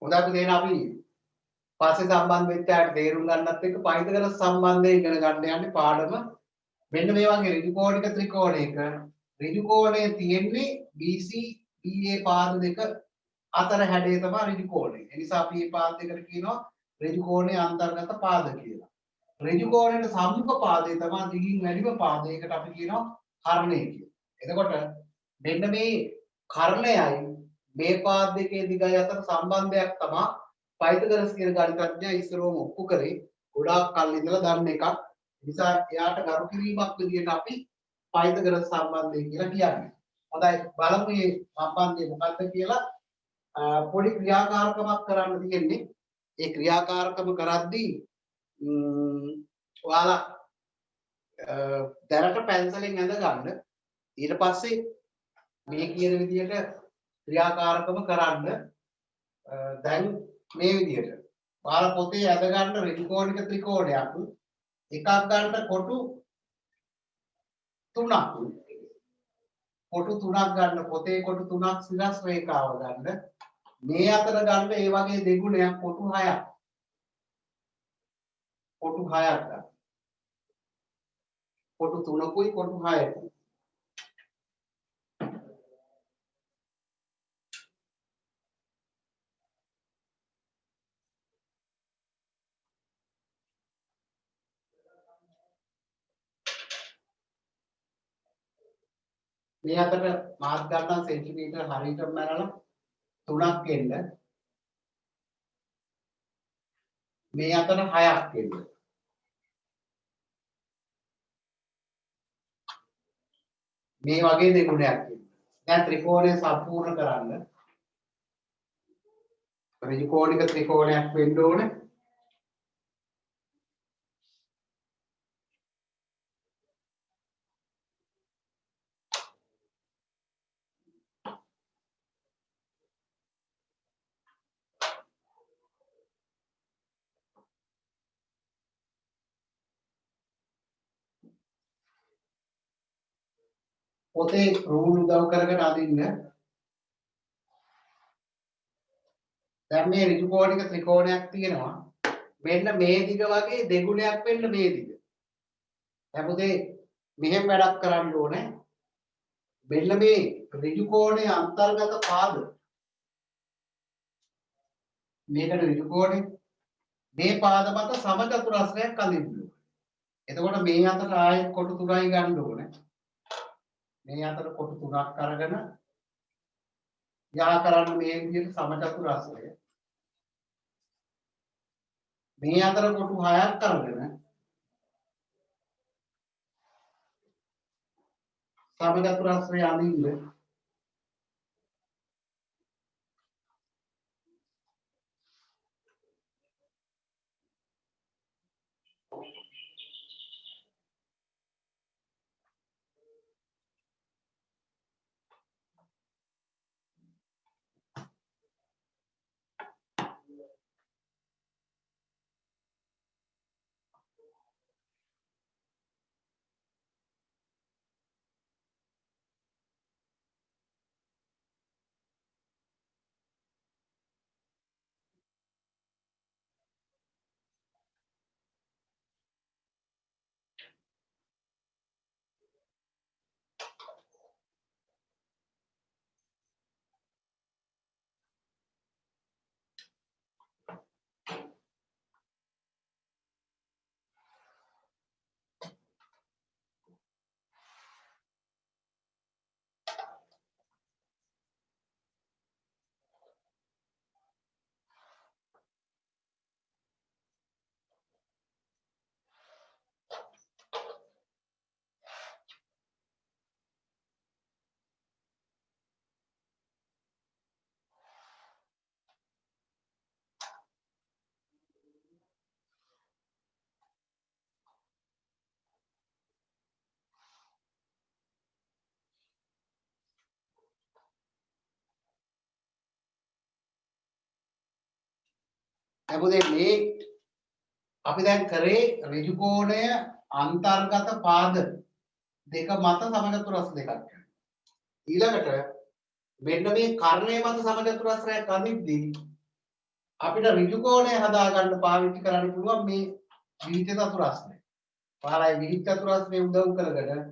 හොඳට තේරෙන අපි පස්සේ සම්බන්ධ වෙච්ච ආට තේරුම් ගන්නත් එක්ක පයිතගොරස් සම්බන්ධය ඉගෙන ගන්න යන්නේ පාඩම මෙන්න මේ වගේ ඍජු කෝණික ත්‍රිකෝණයක ඍජු කෝණය තියෙන්නේ BC BA පාද දෙක අතර හැඩය තමයි ඍජු කෝණය. ඒ නිසා අපි මේ පාද දෙකට කියනවා ඍජු කෝණයේ අන්තර්ගත පාද කියලා. ඍජු කෝණයට සම්මුඛ පාදය තමයි දිගින් වැඩිම පාදයකට අපි කියනවා කර්ණය කියලා. එතකොට මෙන්න මේ කර්ණයයි මේ පාද දෙකේ දිගයි අතර සම්බන්ධයක් තමයි පයිතගොරස් කියන ගණිතඥයා ඉස්සරෝම ඔප්පු කරේ. ගොඩාක් කල් ඉඳලා දන්න එකක්. නිසා එයාට ගරු කිරීමක් විදිහට අපි පයිතගොරස් සම්බන්ධය කියලා කියන්නේ. හොඳයි බලමු මේ සම්බන්ධය මොකක්ද කියලා. පොඩි ක්‍රියාකාරකමක් කරන්න තියෙන්නේ. ඒ ක්‍රියාකාරකම කරද්දී ඔයාලා දැනට පැන්සලෙන් ඇඳ ගන්න. ඊට පස්සේ මේ කියන විදිහට ක්‍රියාකාරකම කරන්න. දැන් මේ විදිහට ඔයාලා පොතේ ඇඳ ගන්න ඍජු කෝණික ත්‍රිකෝණයක් එකක් ගන්න කොටු 3ක්. කොටු 3ක් ගන්න පොතේ කොටු 3ක් සිරස් රේඛාව ගන්න. මේ අතර ගන්න ඒ වගේ දෙගුණයක් කොටු 6ක්. කොටු 6ක් ගන්න. කොටු 3කුයි කොටු 6කුයි. මේ අතර මාත් ගන්න සෙන්ටිමීටර හරියටම මරලා 3ක් එන්න. මේ අතර 6ක් එන්න. මේ වගේ දෙගුණයක් එන්න. දැන් ත්‍රිකෝණය සම්පූර්ණ කරන්න. ඍජු කෝණික ත්‍රිකෝණයක් වෙන්න ඕනේ. පොතේ රූල් උදව් කරගෙන අදින්න. දැන් මේ ඍජු කෝණික ත්‍රිකෝණයක් තියෙනවා. මෙන්න මේ දිග වගේ දෙගුණයක් වෙන්න මේ දිග. දැන් පුතේ මෙහෙම වැඩක් කරන්න ඕනේ. මෙන්න මේ ඍජු කෝණයේ අන්තර්ගත පාද. මේකට ඍජු කෝණේ මේ පාද මත සමචතුරස්‍රයක් අඳින්න ඕනේ. එතකොට මේ අතට ආයෙත් කොටු 3යි ගන්න ඕනේ. මේ අතර කොටු 3ක් අරගෙන යා කරන්න මේ විදිහට සමචතුරස්‍රය. මේ අතර කොටු 6ක් අරගෙන සමචතුරස්‍රය අඳින්න. අපුදේ මේ අපි දැන් කරේ ඍජු කෝණය අන්තර්ගත පාද දෙක මත සමචතුරස්‍ර දෙකක් ගන්න. ඊළඟට මෙන්න මේ කර්ණය මත සමචතුරස්‍රයක් අඳිද්දී අපිට ඍජු කෝණය හදා ගන්න පාවිච්චි කරන්න පුළුවන් මේ විහිිත චතුරස්‍රය. පාරයි විහිිත චතුරස්‍රය උදව් කරගෙන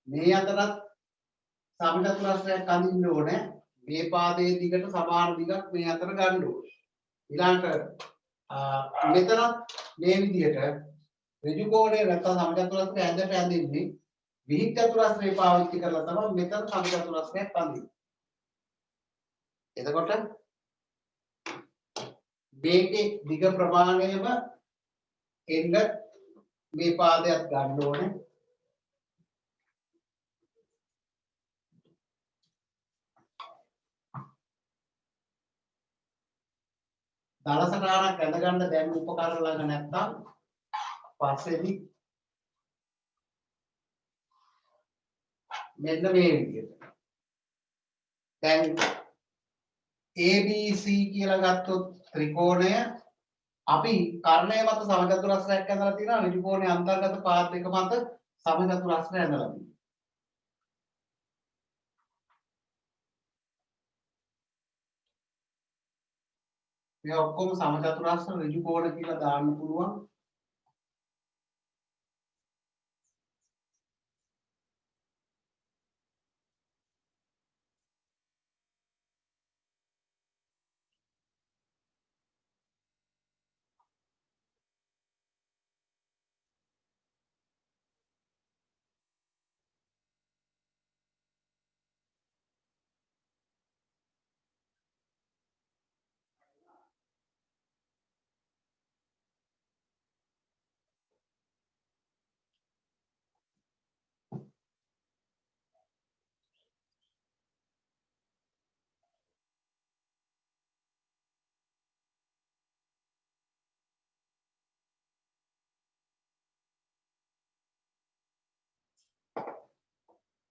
මේ අතරත් සමචතුරස්‍රයක් අඳින්න ඕනේ. මේ පාදයේ දිගට සමාන දිගක් මේ අතර ගන්න ඕනේ. ඊළඟට මෙතනත් මේ විදිහට ඍජු කෝණය නැත්නම් සමචතුරස්‍රය ඇඳට ඇඳින්නේ විහිිත චතුරස්‍රය පාවිච්චි කරලා තමයි මෙතන සමචතුරස්‍රයක් අඳින්නේ. එතකොට මේකේ දිග ප්‍රමාණයම එන්න මේ පාදයක් ගන්න ඕනේ. දලසටහනක් ඇඳ ගන්න දැන් උපකරණ ළඟ නැත්තම් පස්සේදී මෙන්න මේ විදිහට. දැන් ABC කියලා ගත්තොත් ත්‍රිකෝණය අපි කර්ණය මත සමචතුරස්‍රයක් ඇඳලා තියෙනවා. ඍජු කෝණයේ අන්තර්ගත පාද දෙක මත සමචතුරස්‍රය ඇඳලා තියෙනවා. මේ ඔක්කොම සමචතුරස්‍ර ඍජු කෝණ කියලා දාන්න පුළුවන්.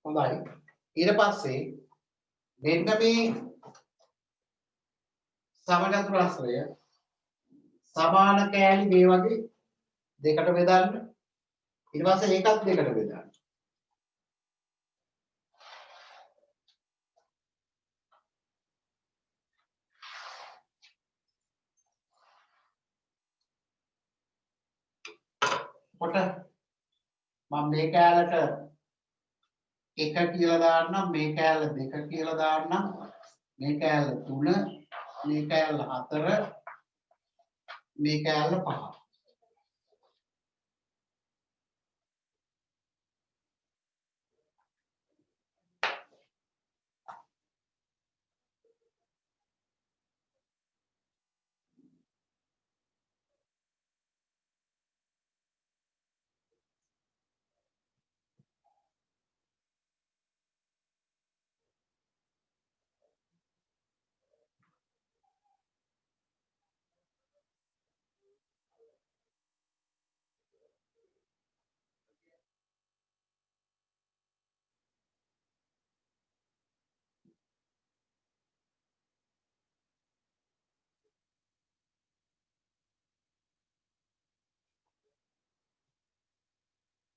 හොඳයි. ඊට පස්සේ මෙන්න මේ සමචතුරස්‍රය සමාන කෑලි මේ වගේ දෙකට බෙදන්න. ඊට පස්සේ ඒකත් දෙකට බෙදන්න. කොට මම මේ කෑල්ලට 1 කියලා දාන්නම්, මේ කෑල්ල 2 කියලා දාන්නම්, මේ කෑල්ල 3, මේ කෑල්ල 4, මේ කෑල්ල 5.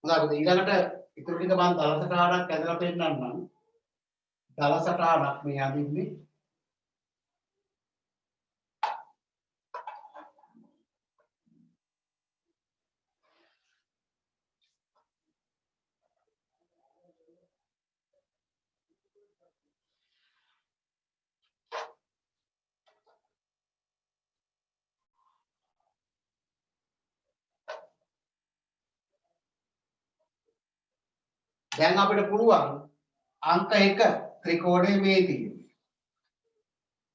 හොඳයි. ඊළඟට ඉතුරු ටික මම දල සටහනක් ඇදලා පෙන්නන්නම්. දල සටහනක් මේ අඳින්නේ. දැන් අපිට පුළුවන් අංක 1 ත්‍රිකෝණය මේ තියෙන්නේ.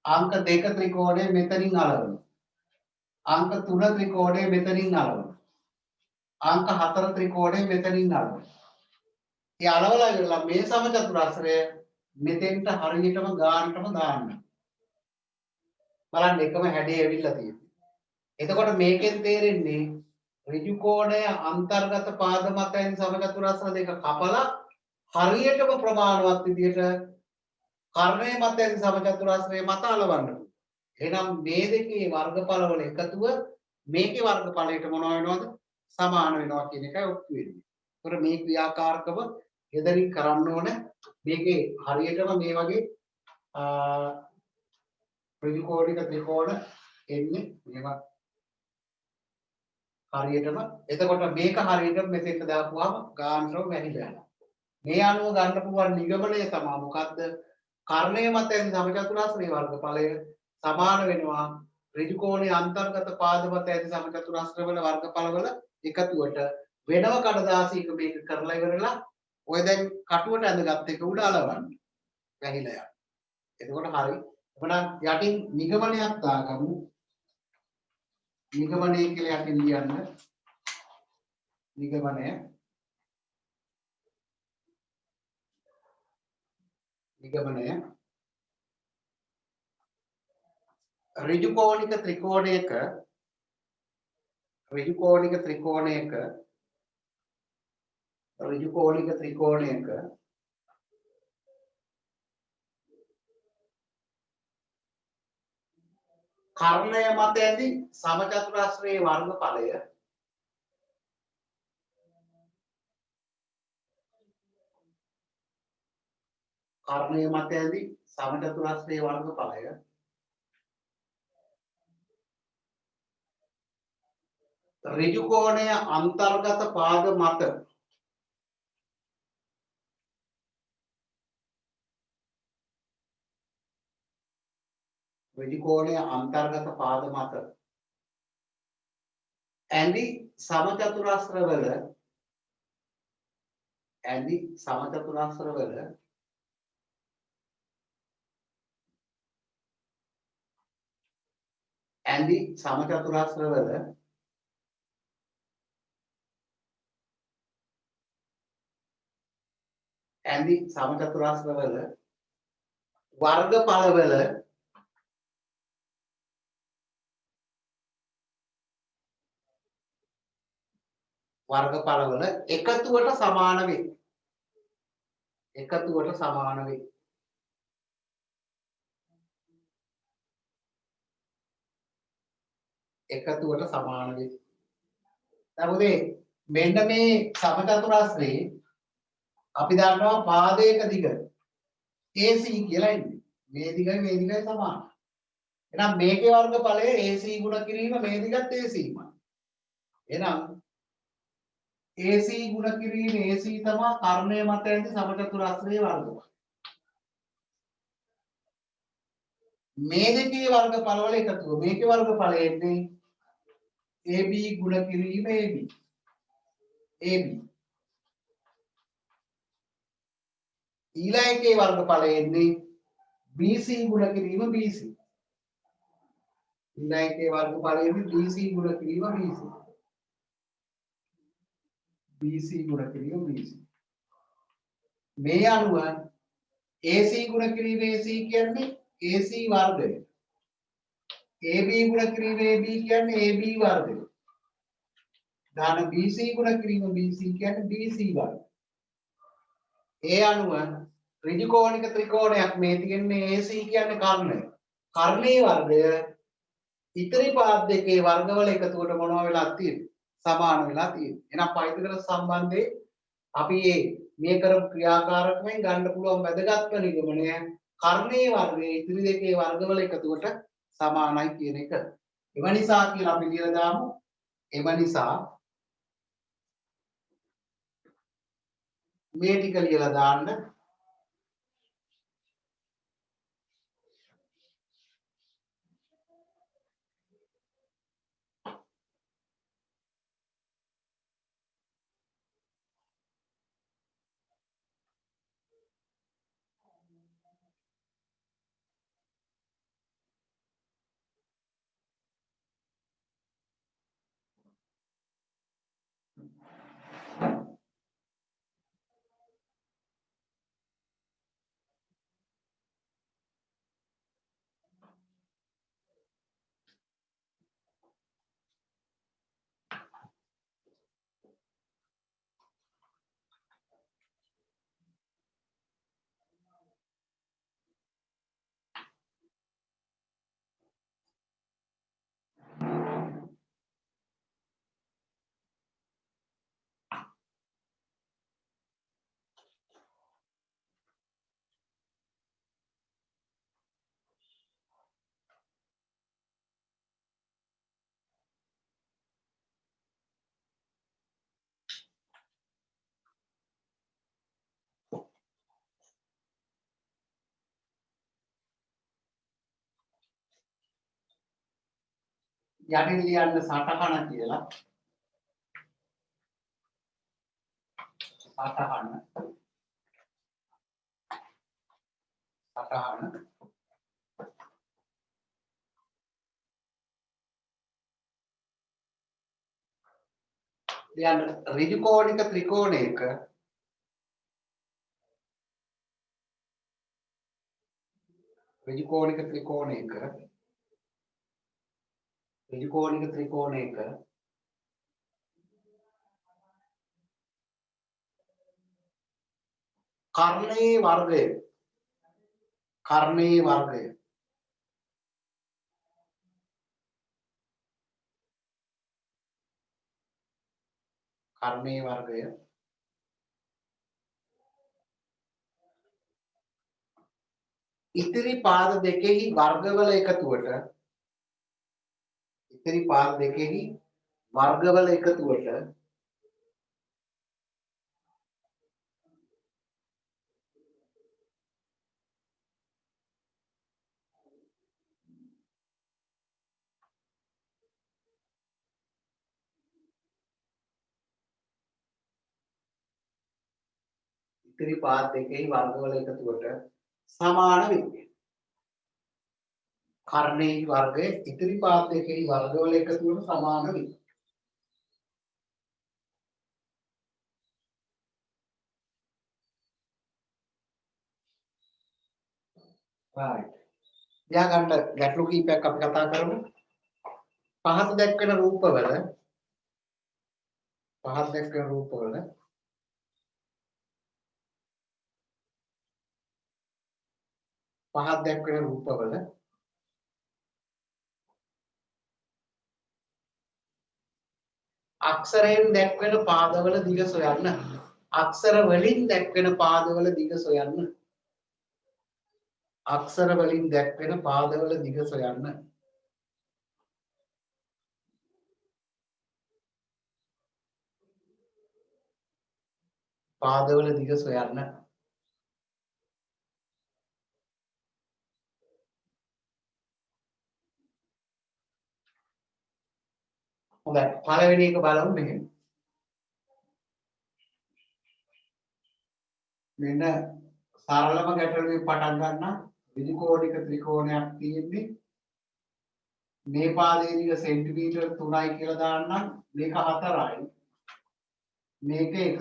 අංක 2 ත්‍රිකෝණය මෙතනින් අලවනවා. අංක 3 ත්‍රිකෝණය මෙතනින් අලවනවා. අංක 4 ත්‍රිකෝණය මෙතනින් අලවනවා. ඒ අලවලා ඉවරලා මේ සමචතුරස්‍රය මෙතෙන්ට හරියටම ගානටම දාන්න. බලන්න එකම හැඩේ ඇවිල්ලා තියෙන්නේ. එතකොට මේකෙන් තේරෙන්නේ ඍජු කෝණය අන්තර්ගත පාද මතයන් සමචතුරස්‍ර දෙක කපලා හරියටම ප්‍රමාණවත් විදිහට කර්ණය මතයන් සමචතුරස්‍රය මත අලවන්න. එහෙනම් මේ දෙකේ වර්ගඵලවල එකතුව මේකේ වර්ගඵලයට මොනවා වෙනවද? සමාන වෙනවා කියන එකයි ඔප්පු වෙන්නේ. ඒතර මේ ක්‍රියාකාරකම ගෙදරින් කරන්න ඕනේ. මේකේ හරියටම මේ වගේ ඍජු කෝණික ත්‍රිකෝණ එන්නේ මේවා හරියටම එතකොට මේක හරියට මෙතෙන්ට දාපුවාම ගාන්ටරව වැහිලා යනවා. මේ අනුව ගන්න පුළුවන් නිගමනය තමයි මොකද්ද? කර්ණය මත ඇති සමචතුරාස්‍රයේ වර්ගඵලය සමාන වෙනවා ඍජු කෝණයේ අන්තර්ගත පාද මත ඇති සමචතුරාස්‍රවල වර්ගඵලවල එකතුවට. වෙනම කඩදාසියක මේක කරලා ඉවරලා ඔය දැන් කටුවට ඇඳගත් එක උඩ අලවන්න. වැහිලා යනවා. එතකොට හරි. එහෙනම් යටින් නිගමනයක් දාගමු. නිගමනය කියලා යටින් ලියන්න. නිගමනය ඍජු කෝණික ත්‍රිකෝණයක කර්ණය මත ඇති සමචතුරාස්‍රයේ වර්ගඵලය ඍජු කෝණය අන්තර්ගත පාද මත ඇඳි සමචතුරාස්‍රවල වර්ගඵලවල එකතුවට සමාන වේ. දැන් උදේ මෙන්න මේ සමචතුරාස්‍රයේ අපි දන්නවා පාදයක දිග AC කියලා ඉන්නේ. මේ දිගයි සමානයි. එහෙනම් මේකේ වර්ගඵලය AC ගුණ කිරීම මේ දිගත් AC මයි. එහෙනම් AC ගුණ කිරීම AC තමයි කර්ණය මත ඇති සමචතුරාස්‍රයේ වර්ගඵලය. මේ දෙකේ වර්ගඵල වල එකතුව. මේකේ වර්ගඵලය එන්නේ AB ගුණ කිරීම AB. ඊළඟ එකේ වර්ගඵලය එන්නේ BC ගුණ කිරීම BC. මේ අනුව AC ගුණ කිරීම AC කියන්නේ AC වර්ගය. AB ගුණ කිරීම AB කියන්නේ AB වර්ගය. දාන BC ගුණ කිරීම BC කියන්නේ BC වර්ගය. ඒ අනුව ඍජු කෝණික ත්‍රිකෝණයක් මේ තියෙන්නේ AC කියන්නේ කර්ණය. කර්ණයේ වර්ගය ඉතිරි පාද දෙකේ වර්ගවල එකතුවට මොනවා වෙලා තියෙන්නේ? සමාන වෙලා තියෙන්නේ. එහෙනම් පයිතගොරස් සම්බන්ධයේ අපි මේ කරපු ක්‍රියාකාරකමෙන් ගන්න පුළුවන් වැදගත්ම නිගමනය කර්ණයේ වර්ගයේ ඉතිරි දෙකේ වර්ගවල එකතුවට සමානයි කියන එක. එම නිසා කියලා අපි ලියලා දාමු. එම නිසා මේ ටික ලියලා දාන්න. යටින් ලියන්න සටහන කියලා. සටහන. ලියන්න ඍජු කෝණික ත්‍රිකෝණයක කර්ණයේ වර්ගය ඉතිරි පාද දෙකෙහි වර්ගවල එකතුවට සමාන වේ. කර්ණයේ වර්ගය ඉතිරි පාද දෙකෙහි වර්ගවල එකතුවට සමාන වේ. right. ලියාගන්න ගැටලු කීපයක් අපි කතා කරමු. පහත දැක්වෙන රූපවල අක්ෂරයෙන් දැක්වෙන පාදවල දිග සොයන්න. අක්ෂර වලින් දැක්වෙන පාදවල දිග සොයන්න. හොඳයි පළවෙනි එක බලමු මෙහෙම. මෙන්න සරලම ගැටලුවෙන් පටන් ගන්න. ඍජු කෝණික ත්‍රිකෝණයක් තියෙන්නේ. මේ පාදයේ දිග සෙන්ටිමීටර් 3යි කියලා දාන්නම්. මේක 4යි. මේක x.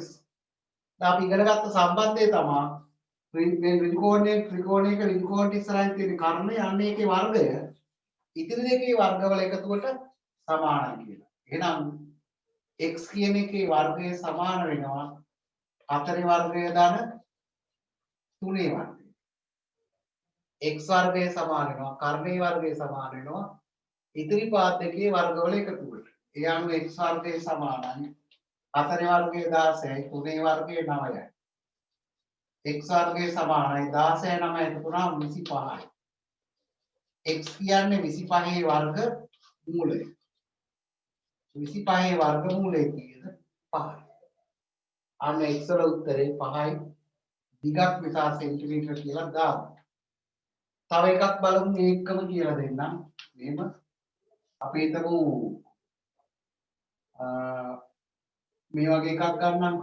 දැන් අපි ඉගෙන ගත්ත සම්බන්ධය තමයි මේ ඍජු ත්‍රිකෝණයක ඍජු කෝණයට ඉස්සරහින් තියෙන කර්ණය අන්නේ ඒකේ වර්ගය ඉතිරි දෙකේ වර්ගවල එකතුවට සමානයි කියලා. එහෙනම් x කියන එකේ වර්ගය සමාන වෙනවා 4 වර්ගය ධන 3 වර්ගය. x වර්ගය සමාන වෙනවා කර්ණයේ වර්ගය සමාන වෙනවා ඉතිරි පාද දෙකේ වර්ගවල එකතුවට. ඒ අනුව x වර්ගය සමානයි 4 වර්ගය 16යි 3 වර්ගය 9යි. x වර්ගය සමානයි 16 9 එකතු වුණාම 25යි. x කියන්නේ 25 වර්ග මූලය. 25 වර්ගමූලය කියන්නේ 5යි. අන්න x වල උත්තරේ 5යි. දිගක් නිසා සෙන්ටිමීටර කියලා දාමු. තව එකක් බලමු මේකම කියලා දෙන්නම්. මෙහෙම අපි හිතමු මේ වගේ එකක් ගන්නම්.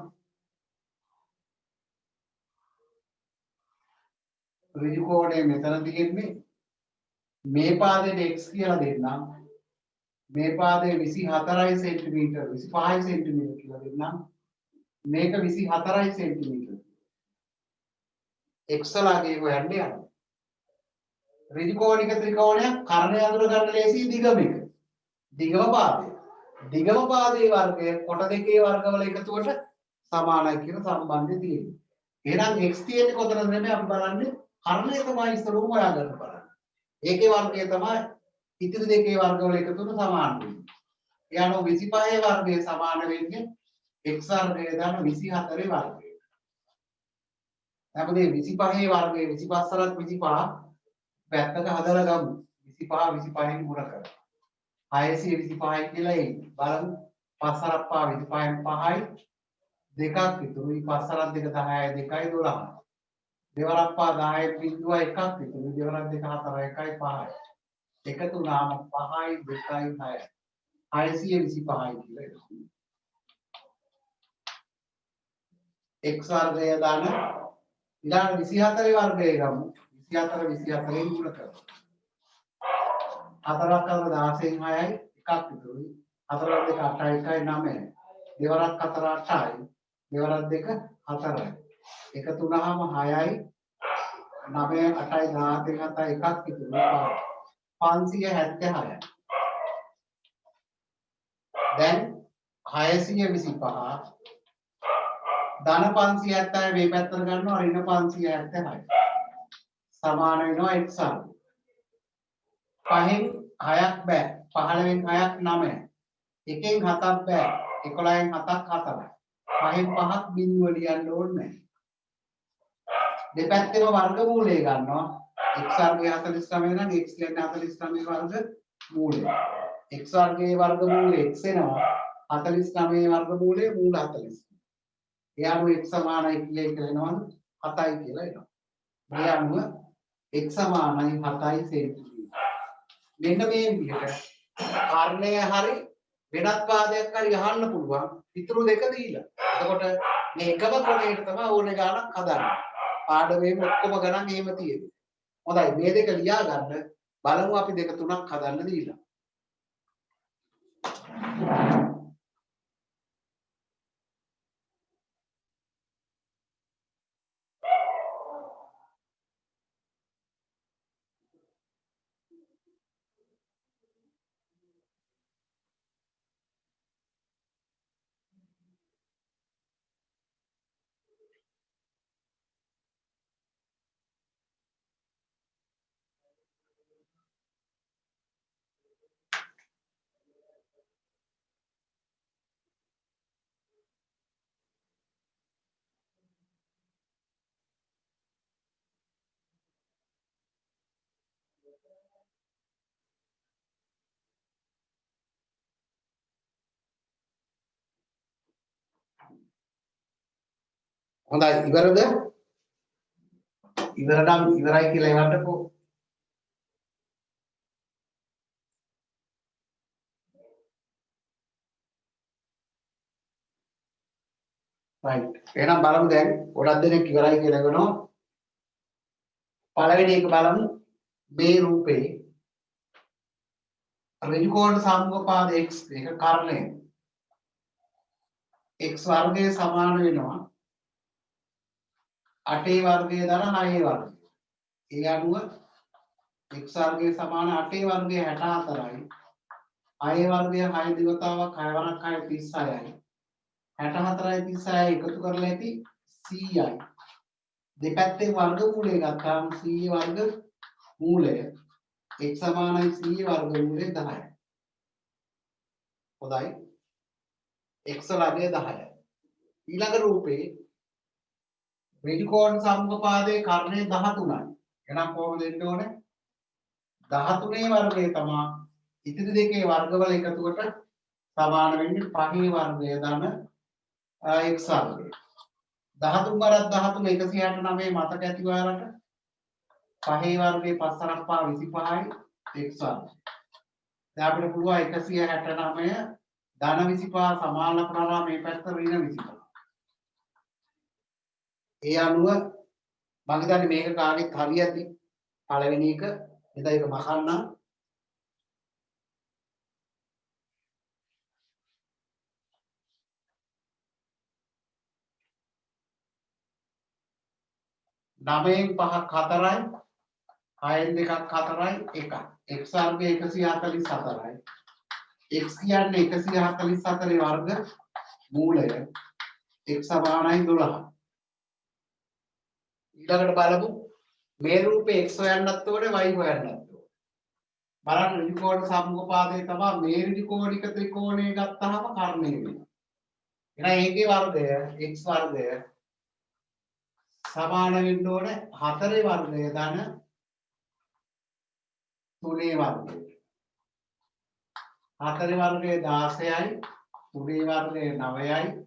ඍජු කෝණය මෙතන තියෙන්නේ. මේ පාදයට x කියලා දෙන්නම්. මේ පාදයේ 24යි සෙන්ටිමීටර 25යි සෙන්ටිමීටර කියලා දෙන්නම්. මේක 24යි සෙන්ටිමීටර. x ලාගේ හොයන්න යනවා. ඍජු කෝණික ත්‍රිකෝණයක් කර්ණය අඳුර ගන්න ලේසි දිගම එක. දිගම පාදය. දිගම පාදයේ වර්ගය කොට දෙකේ වර්ගවල එකතුවට සමානයි කියන සම්බන්ධය තියෙනවා. එහෙනම් x තියෙන්නේ කොතනද නෙමෙයි අපි බලන්නේ කර්ණය තමයි ඉස්සරහම හොයාගන්න බලන්න. ඒකේ වර්ගය තමයි ඉතිරි දෙකේ වර්ගවල එකතුවට සමාන වෙන්නේ. ඒ අනුව 25 වර්ගය සමාන වෙන්නේ x වර්ගය දාන 24 වර්ගය. අපේ 25 වර්ගය 25 සලත් 25 පැත්තක හදලා ගමු. 25 25න් ගුණ කරලා 625යි කියලා එයි. බලමු 5 සලත් 25න් 5යි දෙකක් ඉතුරුයි 5 සලත් 2 10යි 2යි 12යි. දෙවරක් 10යි බිඳුව එකක් ඉතුරුයි දෙවරක් 2 4 1යි 5යි. එකතු වුණාම 5යි 2යි 6යි 625යි කියලා එනවා. x වර්ගය දාන ඊළඟ 24 වර්ගය ගමු. 24 24න් ගුණ කරමු. 4ක් අතර 16න් 6යි එකක් ඉතුරුයි. 4ක් 2 8යි 1යි 9යි. දෙවරක් 4 8යි. දෙවරක් 2 4යි. එකතු වුණාම 6යි 9යි 8යි 17යි 7යි එකක් ඉතුරුයි. 576යි. දැන් 625 ධන 570 මේ පැත්තට ගන්නවා ඍණ 576 සමාන වෙනවා x වර්ග. 5න් 6ක් බෑ 15න් 6ක් 9යි. 1න් 7ක් බෑ 11න් 7ක් 4යි. 5න් 5ක් බිඳුව ලියන්න ඕනේ නැහැ. දෙපැත්තේම වර්ගමූලය ගන්නවා. x වර්ගය 49 නම් x කියන්නේ 49 වර්ග මූලය. x වර්ගයේ වර්ගමූලය x වෙනවා. 49 වර්ගමූලය මූල 40. ඒ අනුව x සමානයි කියලා එනවද 7යි කියලා එනවා. මේ අනුව x සමානයි 7යි සෙන්ටිමීටර. මෙන්න මේ විදිහට කාරණය හරි වෙනත් වාදයක් හරි අහන්න පුළුවන්. ඉතුරු දෙක දීලා. එතකොට මේ එකම ක්‍රමයකට තමයි ඕනේ ගානක් හදන්නේ. පාඩමේම ඔක්කොම ගණන් එහෙම තියෙනවා. හොඳයි මේ දෙක ලියා ගන්න බලමු අපි දෙක තුනක් හදන්න දීලා. හොඳයි ඉවරද? ඉවර නම් ඉවරයි කියලා එවන්නකෝ. right. එහෙනම් බලමු දැන් ගොඩක් දෙනෙක් ඉවරයි කියලා එවනවා. පළවෙනි එක බලමු මේ රූපේ ඍජු කෝණ සම්මුඛපාද x එක කර්ණය x වර්ගය සමාන වෙනවා 8 වර්ගය දර 6 වර්ගය. ඒ අනුව x වර්ගය සමාන 8 වර්ගය 64යි 6 වර්ගය 6 දිවතාවක් 6 වරක් 6 36යි 64යි 36යි එකතු කරලා ඇති 100යි. දෙපැත්තේ වර්ගමූලය ගත්තාම 100 වර්ග මූලය x සමානයි 100 වර්ගමූලය 10යි. හොඳයි. x වර්ගය 10යි. ඊළඟ රූපේ ඍජු කෝණ සම්මුඛපාදයේ කර්ණය 13යි. එහෙනම් කොහොමද දෙන්න ඕනේ? 13 වර්ගය තමයි ඉතිරි දෙකේ වර්ගවල එකතුවට සමාන වෙන්නේ 5 වර්ගය ධන x වර්ගය. 13 වරක් 13 169 මතක ඇති ඔයාලට 5 වර්ගයේ 5 වරක් 5 25යි x වර්ගය. දැන් අපිට පුළුවන් 169 ධන 25 සමාන කරනවා මේ පැත්ත ඍණ 25. ඒ අනුව මම හිතන්නේ මේක කාගෙත් හරියදී පළවෙනි එක එතන ඒක මකන්නම්. නවයෙන් 5ක් 4යි 6න් 2ක් 4යි 1යි x වර්ගය 144යි x කියන්නේ 144 වර්ග මූලය x සමානයි 12. ඊළඟට බලමු මේ රූපේ x හොයන්නත් ඕනේ y හොයන්නත් ඕනේ. බලන්න ඍජු කෝණ සම්මුඛපාදයේ තමයි මේ ඍජු කෝණික ත්‍රිකෝණය ගත්තාම කර්ණය වෙනවා. එහෙනම් ඒකේ වර්ගය x වර්ගය සමාන වෙන්න ඕනේ 4 වර්ගය ධන 3 වර්ගය. 4 වර්ගය 16යි 3 වර්ගය 9යි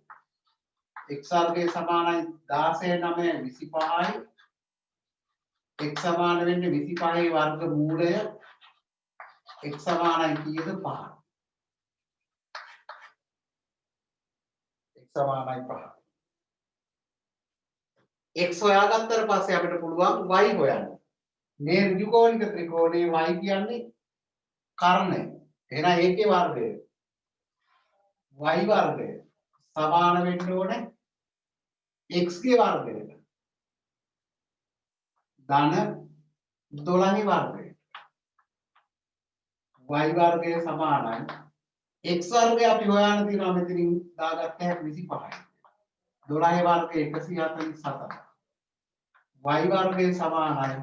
x වර්ගය සමානයි 16 9 25යි x සමාන වෙන්නේ 25යි වර්ග මූලය x සමානයි කීයද 5. x සමානයි 5. x හොයාගත්තට පස්සේ අපිට පුළුවන් y හොයන්න. මේ ඍජු කෝණික ත්‍රිකෝණයේ y කියන්නේ කර්ණය. එහෙනම් ඒකේ වර්ගය y වර්ගය සමාන වෙන්න ඕනේ x ගේ වර්ගයට. ධන 12 වර්ගය. y වර්ගය සමානයි x වර්ගය අපි හොයන්න තියෙනවා මෙතනින් දාගත්ත 25යි. 12 වර්ගය 147යි. y වර්ගය සමානයි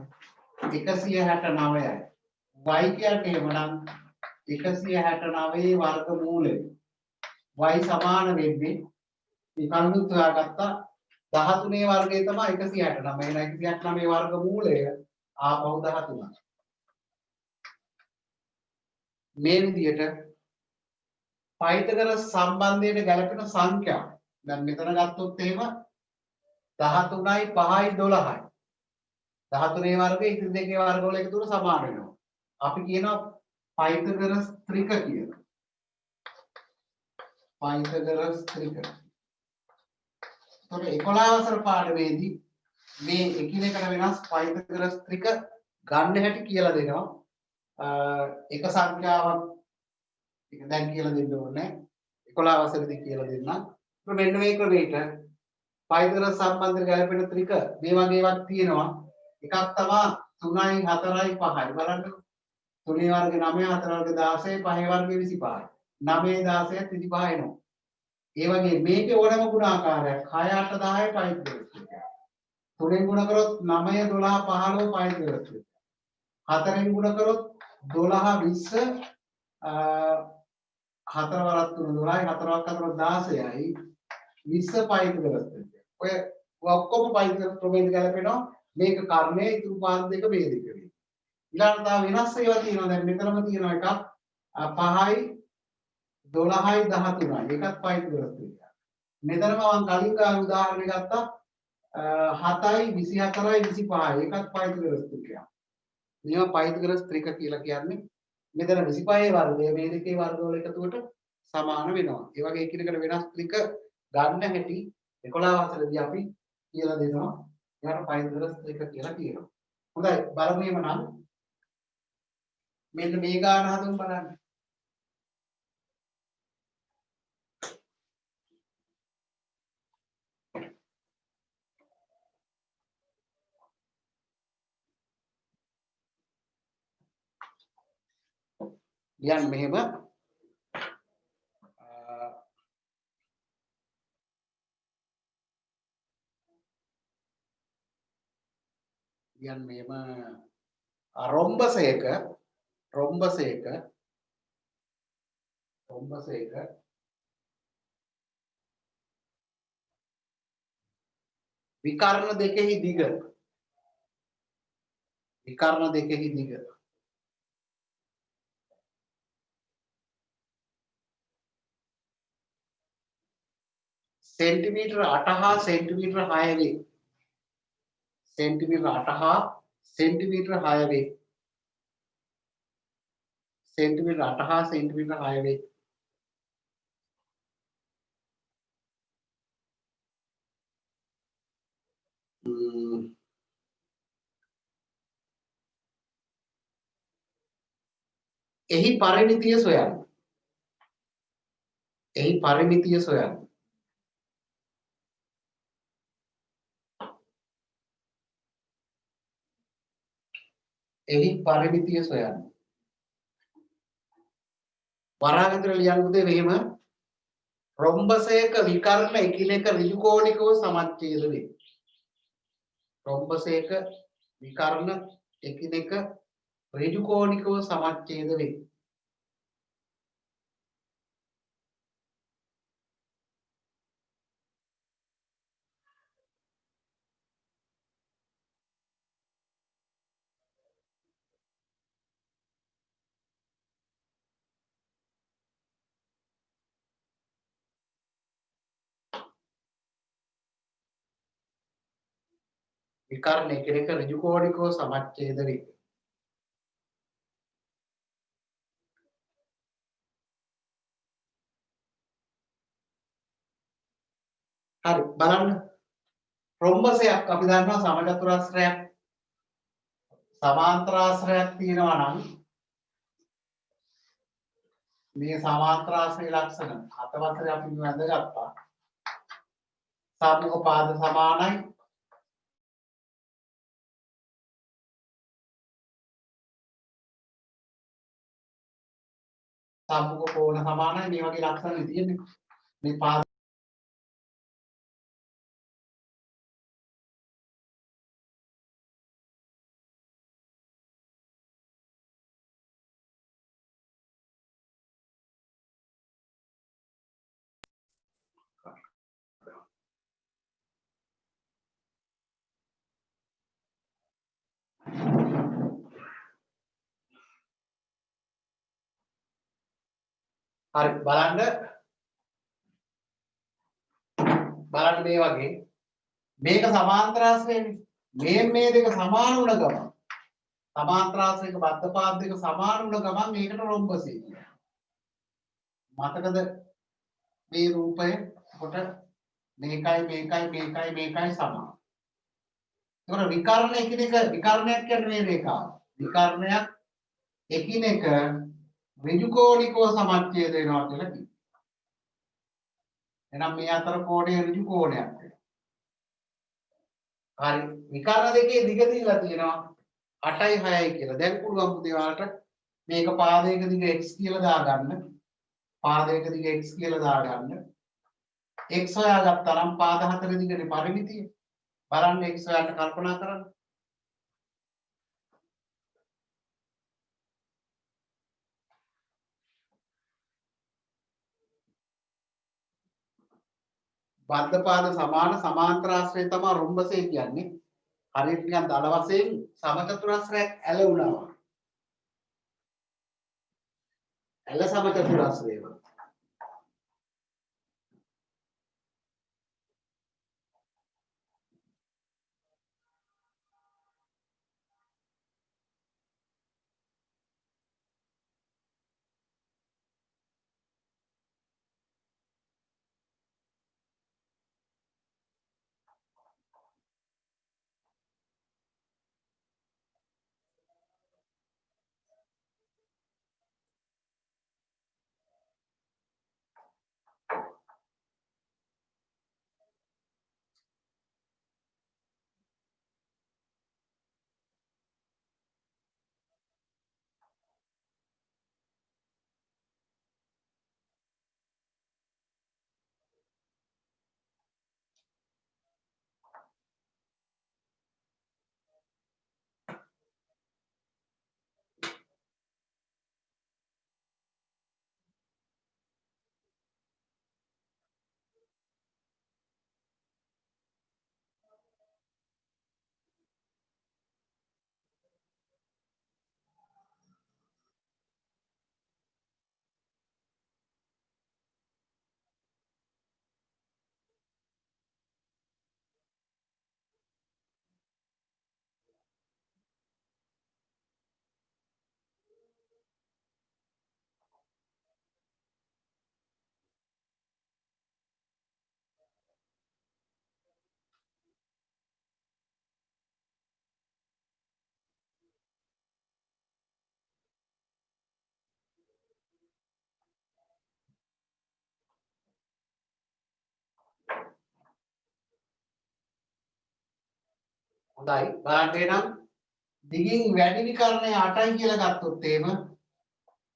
169යි. y කියන්නේ එවනම් 169 වර්ගමූලය. y සමාන වෙන්නේ මේ කලිනුත් හොයාගත්තා 13 වර්ගය තමයි 169. එහෙනම් 169 වර්ගමූලය ආපහු 13යි. මේ විදිහට පයිතගරස් සම්බන්ධයට ගැලපෙන සංඛ්‍යා. දැන් මෙතන ගත්තොත් එහෙම 13යි 5යි 12යි. 13 වර්ගය ඉතිරි දෙකේ වර්ගවල එකතුවට සමාන වෙනවා. අපි කියනවා පයිතගරස් ත්‍රික කියලා. පයිතගරස් ත්‍රික. එතකොට 11 වසර පාඩමේදී මේ එකිනෙකට වෙනස් පයිතගරස් ත්‍රික ගන්න හැටි කියලා දෙනවා. එක සංඛ්‍යාවක් ඒක දැන් කියලා දෙන්න ඕනේ 11 වසරේදී කියලා දෙන්නම්. ඒක මෙන්න මේ ක්‍රමයට පයිතගරස් සම්බන්ධයෙන් ගැලපෙන ත්‍රික මේ වගේ එකක් තියෙනවා. එකක් තමයි 3යි 4යි 5යි. බලන්න 3 වර්ගය 9 4 වර්ගය 16 5 වර්ගය 25යි. 9 16 25 එනවා. ඒ වගේ මේකේ ඕනම ගුණාකාරයක් 6 8 10යි පයිතගරස් ත්‍රික. 3ෙන් ගුණ කරොත් 9 12 15 පයිතගරස් ත්‍රික. 4ෙන් ගුණ කරොත් 12 20 4 වරක් 3 12යි 4ක් 4 16යි 20 පයිතගරස් ත්‍රික. ඔය ඔක්කොම පයිතගරස් ප්‍රමේය ගැලපෙනවා. මේක කර්ණයේ ඉතුරු පාද දෙක මේ දෙක වෙයි. ඊළඟට තව වෙනස් ඒවා තියෙනවා. දැන් මෙතනම තියෙනවා එකක් 5යි 12යි 13යි. ඒකත් පයිතගරස් ත්‍රික. මෙතනම මම කලින් ගාන උදාහරණයක් ගත්තා 7යි 24යි 25යි. ඒකත් පයිතගරස් ත්‍රිකයක්. මේවා පයිතගරස් ත්‍රික කියලා කියන්නේ. මෙතන 25 වර්ගය මේ දෙකේ වර්ගවල එකතුවට සමාන වෙනවා. ඒ වගේ එකිනෙකට වෙනස් ත්‍රික ගන්න හැටි 11 වසරේදී අපි කියලා දෙනවා. ඒකට පයිතගරස් ත්‍රික කියලා කියනවා. හොඳයි බලමු එහෙමනම්. මෙන්න මේ ගාන හදමු බලන්න. ලියන්න මෙහෙම ලියන්න මෙහෙම රොම්බසයක විකර්ණ දෙකෙහි දිග सेंटीमीटर 8 හා सेंटीमीटर 6 වේ. सेंटीमीटर 8 හා सेंटीमीटर 6 වේ. सेंटीमीटर 8 හා सेंटीमीटर 6 වේ. එහි පරිමිතිය සොයන්න. එහි පරිමිතිය සොයන්න. එහි පරිමිතිය සොයන්න. වරාගතර ලියන්න උදේ මෙහෙම රොම්බසයක විකර්ණ එකිනෙක ඍජු කෝණිකව සමච්ඡේද වේ. රොම්බසයක විකර්ණ එකිනෙක ඍජු කෝණිකව සමච්ඡේද වේ. විකර්ණ එකිනෙක ඍජු කෝණිකව සමච්ඡේද වේ. හරි බලන්න රොම්බසයක් අපි දන්නවා සමචතුරස්‍රයක් සමාන්තරාශ්‍රයක් තියෙනවා නම් මේ සමාන්තරාශ්‍රයේ ලක්ෂණ හත වසරේ අපි වැදගත්තා. සාමුක පාද සමානයි සාමුක කෝණ සමානයි මේ වගේ ලක්ෂණ තියෙන්නේ. මේ පාද හරි බලන්න මේ වගේ මේක සමාන්තරාශ්‍රයනේ මේ දෙක සමාන වුණ ගමන් සමාන්තරාශ්‍රයක බද්ධ පාද දෙක සමාන වුණ ගමන් මේකට රොම්බසය කියනවා. මතකද මේ රූපය කොට මේකයි සමාන. ඒතකොට විකර්ණ විකර්ණයක් කියන්නේ මේ රේඛාව. විකර්ණයක් එකිනෙක ඍජුකෝණිකව සමච්ඡේද වෙනවා කියලා කියනවා. එහෙනම් මේ අතර කෝණය ඍජු කෝණයක් වෙනවා. හරි විකර්ණ දෙකේ දිග දීලා තියෙනවා 8යි 6යි කියලා. දැන් පුළුවන් පුතේ ඔයාලට මේක පාදයක දිග x කියලා දාගන්න. පාදයක දිග x කියලා දාගන්න. x හොයාගත්තා නම් පාද හතර දිගනේ පරිමිතිය. බලන්න x හොයාට කල්පනා කරන්න. බද්ධ පාද සමාන සමාන්තරාශ්‍රය තමයි රොම්බසය කියන්නේ. හරියට නිකන් දල වශයෙන් සමචතුරස්‍රයක් ඇල වුණා. ඇල සමචතුරස්‍රය. හොඳයි බලන්න එනම් දිගින් වැඩි විකර්ණය 8යි කියලා ගත්තොත් එහෙම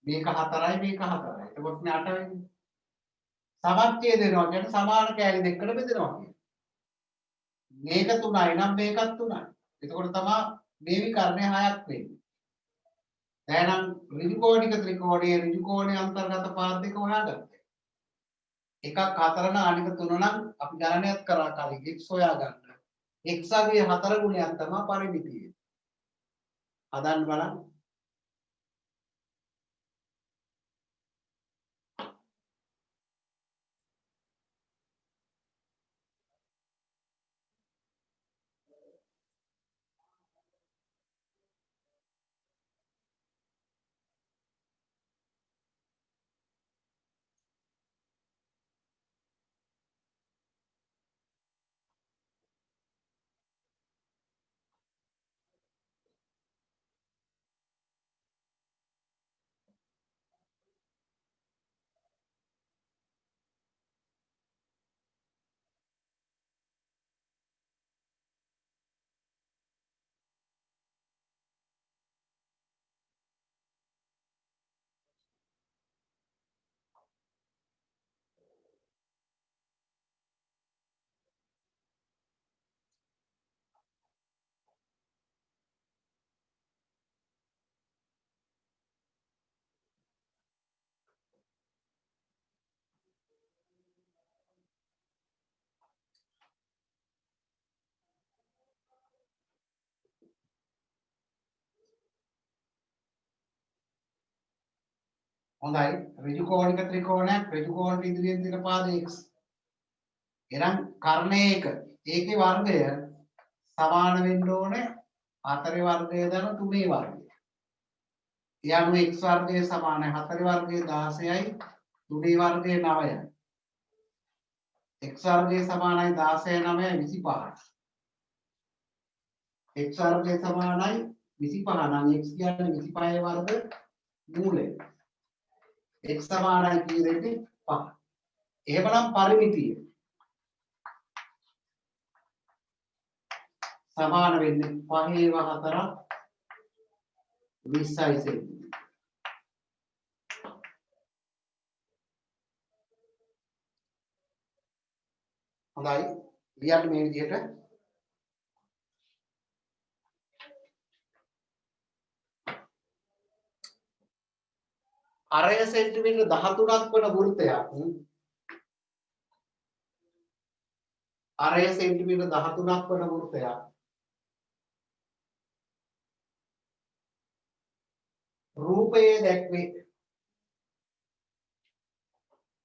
මේක 4යි මේක 4යි. එතකොට නේ 8 වෙන්නේ. සමච්ඡේද වෙනවා කියන්නේ සමාන කෑලි දෙකකට බෙදෙනවා කියන්නේ. මේක 3යි නම් මේකත් 3යි. එතකොට තමයි මේ විකර්ණය 6ක් වෙන්නේ. දැන් ඍජු කෝණික ත්‍රිකෝණයේ ඍජු කෝණයේ අන්තර්ගත පාද දෙක හොයාගත්තා. එකක් 4 නම් අනික 3 නම් අපි ගණනයත් කරා කලින් x හොයාගන්න. x ගේ 4 ගුණයක් තමයි පරිමිතිය. හදන්න බලන්න. හොඳයි ඍජු කෝණික ත්‍රිකෝණයක් ඍජු කෝණයට ඉදිරියෙන් තියෙන පාද x. එහෙනම් කර්ණයක ඒකේ වර්ගය සමාන වෙන්න ඕනේ 4 වර්ගය දන 3 වර්ගය. ඒ අනුව x වර්ගය සමානයි 4 වර්ගය 16යි 3 වර්ගය 9යි. x වර්ගය සමානයි 16 9යි 25යි. x වර්ගය සමානයි 25 නම් x කියන්නේ 25 වර්ග මූලය. x සමානයි කීයද 5. එහෙමනම් පරිමිතිය සමාන වෙන්නේ 5 4 20යි සෙන්ටිමීටර. හොඳයි ලියන්න මේ විදිහට අරය සෙන්ටිමීටර 13ක් වන වෘත්තයක් අරය සෙන්ටිමීටර 13ක් වන වෘත්තයක් රූපයේ දැක්වේ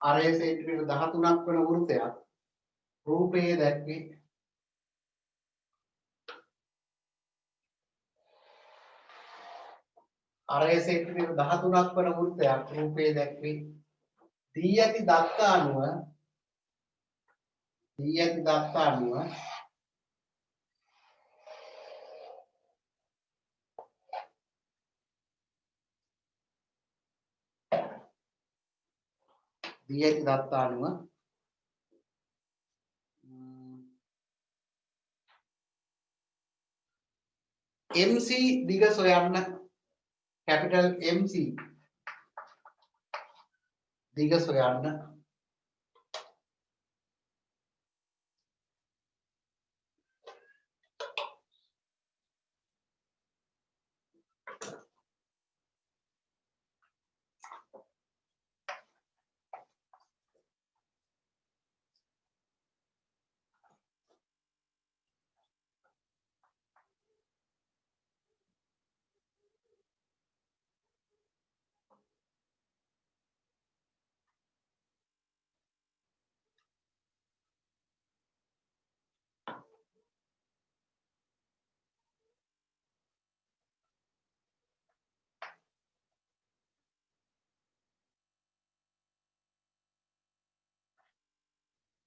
අරය සෙන්ටිමීටර 13ක් වන වෘත්තයක් රූපයේ දැක්වේ අරය සෙන්ටිමීටර 13ක් වන වෘත්තයක් රූපයේ දැක්වේ දී ඇති දත්ත අනුව දී ඇති දත්ත අනුව MC දිග සොයන්න කැපිටල් MC දිග සොයන්න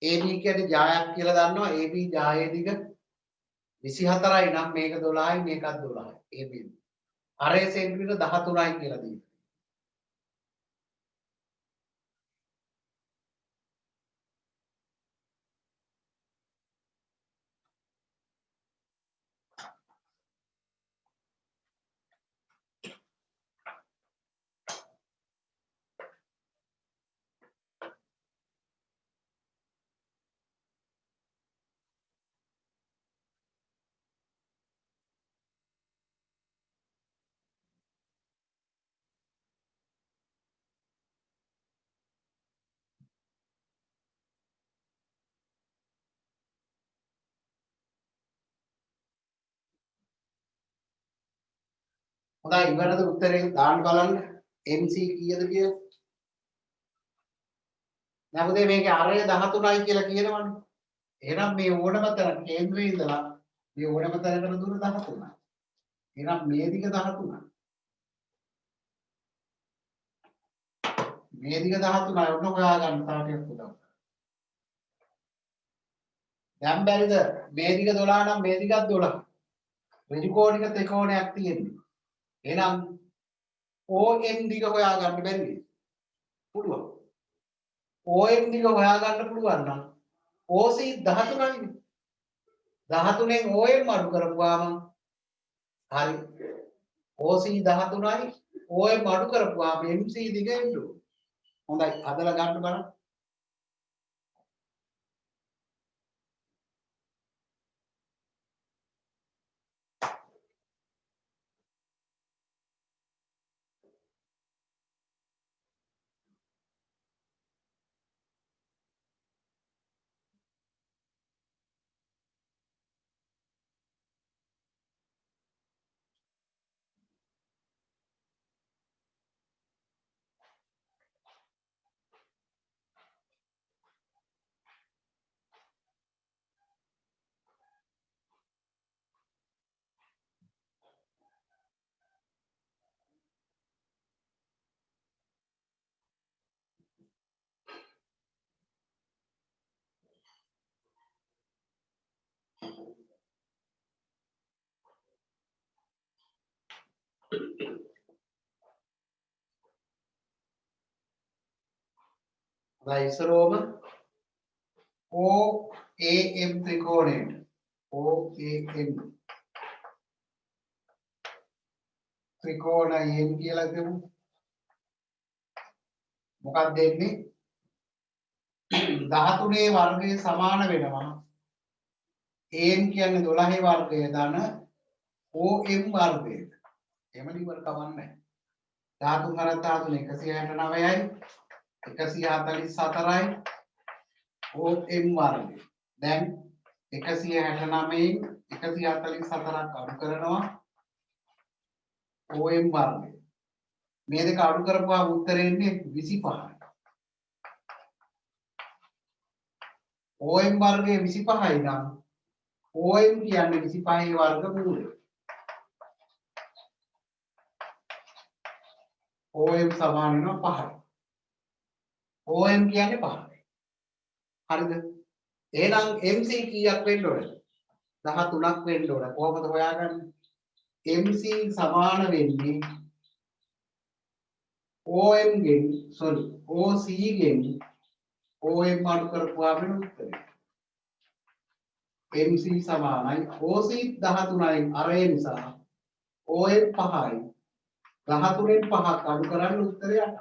AB කියන්නේ ජායක් කියලා දන්නවා AB ජායේ දිග 24යි නම් මේක 12යි මේකත් 12යි AB අරය සෙන්ටිමීටර 13යි කියලා දෙන්න. හොඳයි ඉවරද උත්තරේ දාන්න බලන්න MC කීයද කියලා. දැන් පුතේ මේකේ අරය 13යි කියලා කියනවනේ. එහෙනම් මේ ඕනම තැන කේන්ද්‍රයේ ඉඳලා මේ ඕනම තැනකට දුර 13යි. එහෙනම් මේ දිග 13යි. මේ දිග 13යි ඔන්න හොයා ගන්න තව ටිකක් උදව්. දැන් බැරිද මේ දිග 12 නම් මේ දිගත් 12. ඍජු කෝණික ත්‍රිකෝණයක් තියෙන්නේ. එහෙනම් OM දිග හොයා ගන්න බැරිද? පුළුවන්. OM දිග හොයා ගන්න පුළුවන් නම් OC 13යිනේ. 13න් OM අඩු කරපුවාම හරි. OC 13යි OM අඩු කරපුවාම MC දිග එන්න ඕනේ. හොඳයි හදලා ගන්න බලන්න. ඉස්සරෝම OAM ත්‍රිකෝණයට OAM ත්‍රිකෝණයෙන් කියලා දෙමු. මොකක්ද දෙන්නේ? 13 වර්ගය සමාන වෙනවා. AM කියන්නේ 12 වර්ගය ධන OM වර්ගයට. එහෙම ඉවර කවන්නේ නැහැ. 13 හරක් 13 169යි 144යි OM වර්ගය. දැන් 169න් 144ක් අඩු කරනවා OM වර්ගය. මේ දෙක අඩු කරපුවාම උත්තරේ එන්නේ 25යි. OM වර්ගය 25යි නම් OM කියන්නේ 25 වර්ගමූලය. OM සමාන වෙනවා 5යි. OM කියන්නේ 5යි. හරිද? එහෙනම් MC කීයක් වෙන්න ඕනද? 13ක් වෙන්න ඕන. කොහොමද හොයාගන්නේ? MC සමාන වෙන්නේ OM ගෙන් OC ගෙන් OM අඩු කරපුවාම වෙන උත්තරය. MC සමානයි OC 13යි අරය නිසා OM 5යි 13න් 5ක් අඩු කරන්න උත්තරය 8යි.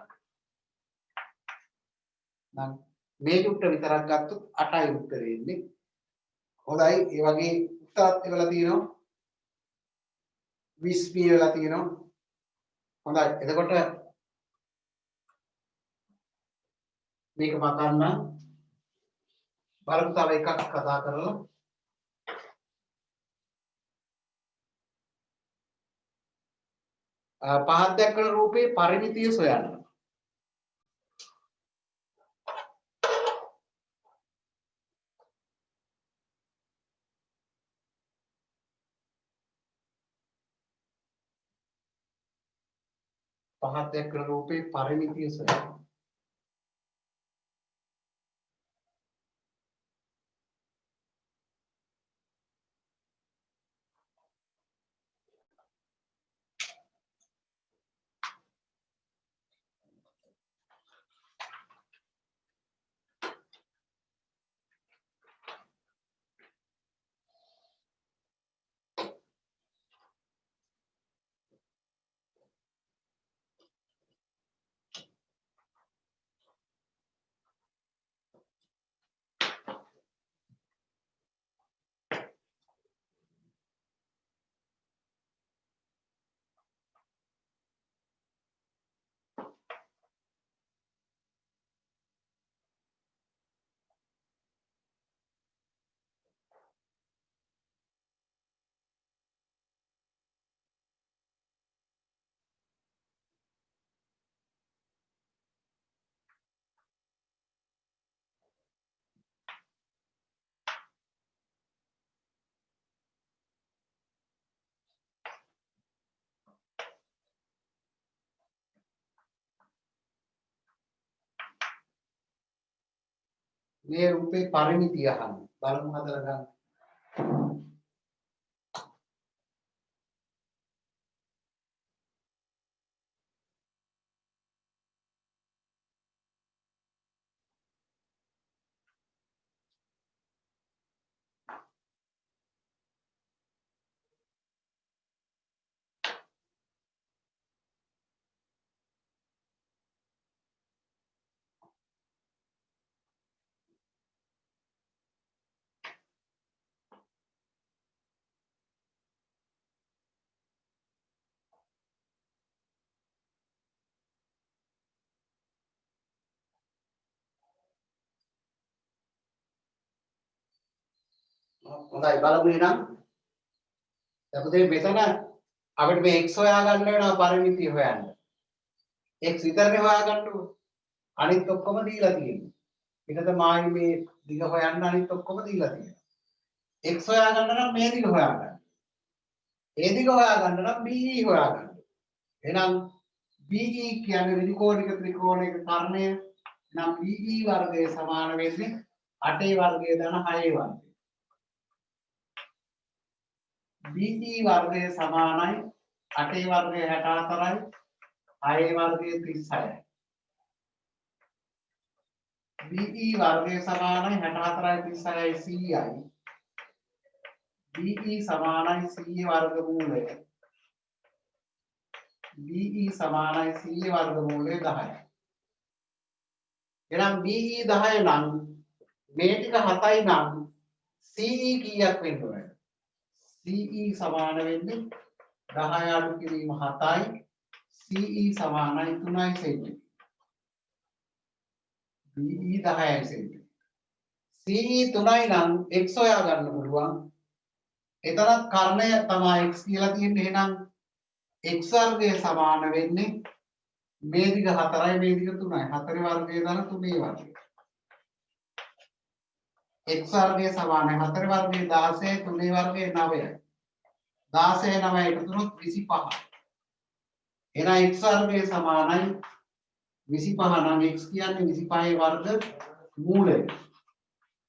නම් මේ උත්තර විතරක් ගත්තොත් 8යි උත්තරේ එන්නේ. හොඳයි ඒ වගේ උත්තරත් එවලා තියෙනවා 20 p වෙලා තියෙනවා. හොඳයි එතකොට මේක මතන්න බලමු තව එකක් කතා කරලා පහත් දක්වන රූපේ පරිමිතිය සොයන්න. පහත් දක්වන රූපේ පරිමිතිය සොයන්න. මේ රූපේ පරිමිතිය අහන්න. බලමු හදලා ගන්න. හොඳයි බලමු එහෙනම්. දැන් මෙතන අපිට මේ x හොයාගන්න වෙනවා පරිමිතිය හොයන්න. x විතරනේ හොයාගන්න ඕනේ. අනිත් ඔක්කොම දීලා තියෙනවා. ඊටද මායි මේ දිග හොයන්න අනිත් ඔක්කොම දීලා තියෙනවා. x හොයාගන්න නම් මේ දිග හොයාගන්න. ඒ දිග හොයාගන්න නම් BE හොයාගන්න. එහෙනම් BE කියන්නේ ඍජුකෝණික ත්‍රිකෝණයක කර්ණය. එහෙනම් BE වර්ගය සමාන වෙන්නේ 8 වර්ගය ධන 6 වර්ගය. BE වර්ගය සමානයි 8 වර්ගය 64යි 6 වර්ගය 36යි BE වර්ගය සමානයි 64යි 36යි 100යි BE සමානයි 100 වර්ගමූලය BE සමානයි 100 වර්ගමූලය 10යි එහෙනම් BE 10 නම් මේ ටික 7යි නම් CE කීයක් වෙන්න ඕනද CE සමාන වෙන්නේ 10 අඩු කිරීම 7යි CE සමානයි 3යි සෙන්ටි BE 10යි සෙන්ටි CE 3යි නම් x හොයා ගන්න පුළුවන් එතනත් කර්ණය තමයි x කියලා තියෙන්නේ එහෙනම් x වර්ගය සමාන වෙන්නේ මේ දිග 4යි මේ දිග 3යි 4 වර්ගය දාන 3 වර්ගය x වර්ගය සමානයි 4 වර්ගය 16යි 3 වර්ගය 9යි 16 9 එකතු වුණොත් 25 එහෙනම් x වර්ගය සමානයි 25 නම් x කියන්නේ 25 වර්ග මූලය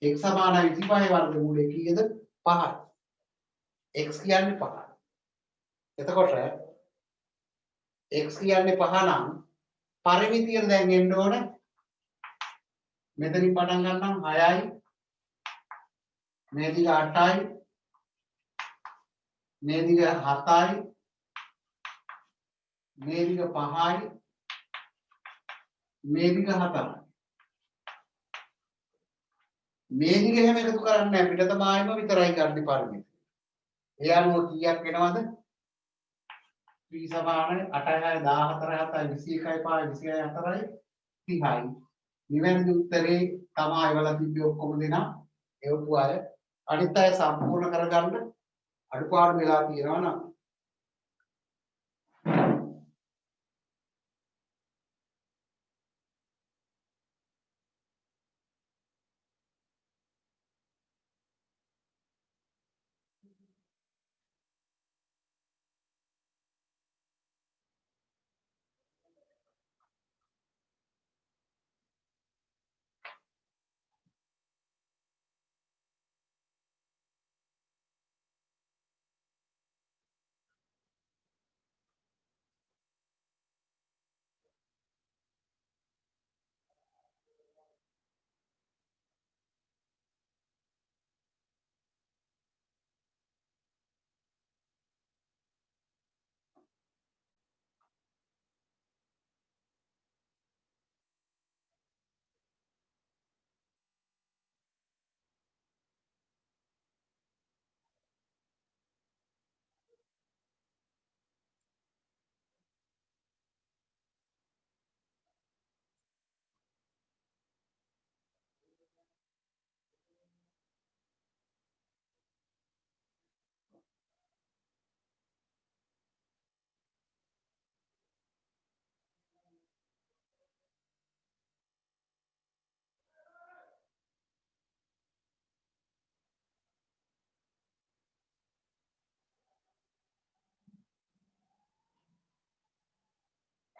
x සමානයි 25 වර්ග මූලය කීයද 5යි x කියන්නේ 5යි එතකොට x කියන්නේ 5 නම් පරිමිතියට දැන් එන්න ඕන මෙතනින් පටන් ගන්නම් 6යි මේ දිග 8යි මේ දිග 7යි මේ දිග 5යි මේ දිග 7යි මේ දිග එහෙම එකතු කරන්නේ නැහැ පිටතමායම විතරයි ගන්න පරිමිතිය ඒ අනුව කීයක් වෙනවද p සමාන 8යි 14යි 7යි 21යි 5යි 26යි 4යි 30යි නිවැරදි උත්තරේ තමයි එවලා තිබ්බේ ඔක්කොම දෙනා එවපු අය අනිත් අය සම්පූර්ණ කරගන්න අඩුපාඩු වෙලා තියෙනවා නම්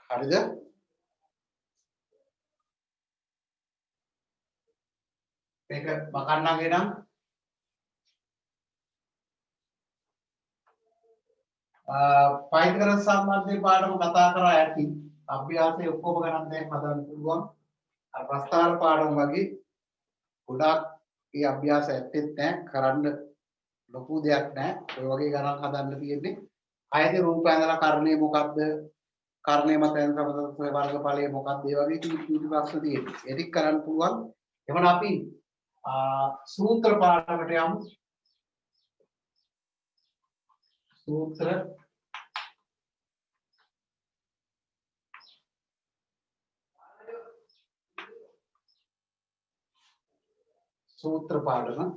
හරිද මේක මකන්නගේ නම් පයිතගොරස් සම්බන්ධයෙන් පාඩම කතා කරා ඇති අභ්‍යාසයේ ඔක්කොම ගණන් දැන් හදන්න පුළුවන් අර ප්‍රස්තාර පාඩම වගේ ගොඩාක් ඒ අභ්‍යාස ඇත්තෙත් නැහැ කරන්න ලොකු දෙයක් නැහැ ඔය වගේ ගණන් හදන්න තියෙන්නේ ආයතන රූප ඇඳලා කර්ණය මොකක්ද කර්ණය මත ඇඳ සමතල වර්ගඵලය මොකක්ද ඒ වගේ කීටි ප්‍රශ්න තියෙනවා ඒක කරන්න පුළුවන් එවන අපි සූත්‍ර පාඩමට යමු සූත්‍ර සූත්‍ර පාඩම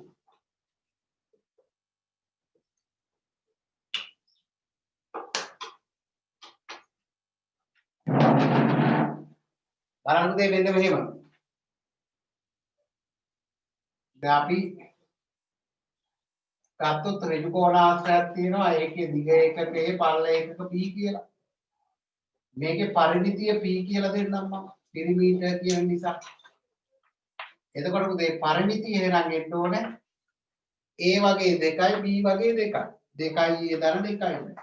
බලන්න දෙය මෙන්න මෙහෙම දැන් අපි ගත්තොත් ඍජු කෝණාශ්‍රයක් තියෙනවා ඒකේ දිග එකක a පළල එකක p කියලා මේකේ පරිමිතිය p කියලා දෙන්නම් මම පිරිමීටර් කියන නිසා එතකොට මේ පරිමිතිය එහෙනම් එන්න ඕනේ a වගේ 2යි b වගේ 2යි 2යි a දර 2යි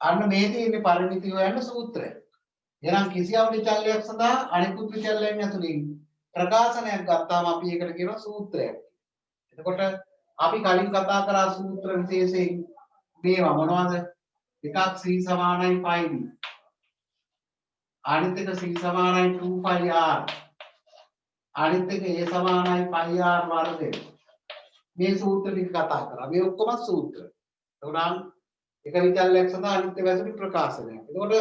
අන්න මේ තියෙන්නේ පරිමිතිය හොයන්න සූත්‍රය. එහෙනම් කිසියම් විචල්‍යයක් සඳහා අනිකුත් විචල්‍යයන් ඇතුළින් ප්‍රකාශනයක් ගත්තාම අපි ඒකට කියනවා සූත්‍රයක්. එතකොට අපි කලින් කතා කරා සූත්‍ර විශේෂයෙන් මේවා මොනවද? එකක් c සමානයි πd. අනිත් එක c සමානයි 2πr. අනිත් එක a සමානයි πr වර්ගය. මේ සූත්‍ර ටික කතා කරා. මේ ඔක්කොම සූත්‍ර. එතකොට එක විචල්‍යයක් සඳහා අනිත්‍ය වැසුරු ප්‍රකාශනයක්. එතකොට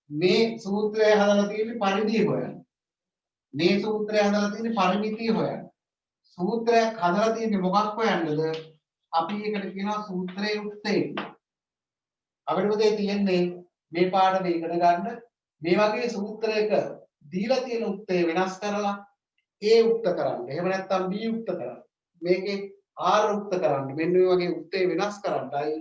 මේ සූත්‍රය හදලා තියෙන්නේ පරිධිය හොයන්න. මේ සූත්‍රය හදලා තියෙන්නේ පරිමිතිය හොයන්න. සූත්‍රයක් හදලා තියෙන්නේ මොකක් හොයන්නද? අපි ඒකට කියනවා සූත්‍රයේ උත්තේ කියලා. අපිට මොකද තියෙන්නේ මේ පාඩම ඉගෙන ගන්න මේ වගේ සූත්‍රයක දීලා තියෙන උත්තේ වෙනස් කරලා A උක්ත කරන්න. එහෙම නැත්නම් B උක්ත කරන්න. මේකේ R උක්ත කරන්න. මෙන්න මේ වගේ උත්තේ වෙනස් කරන්නයි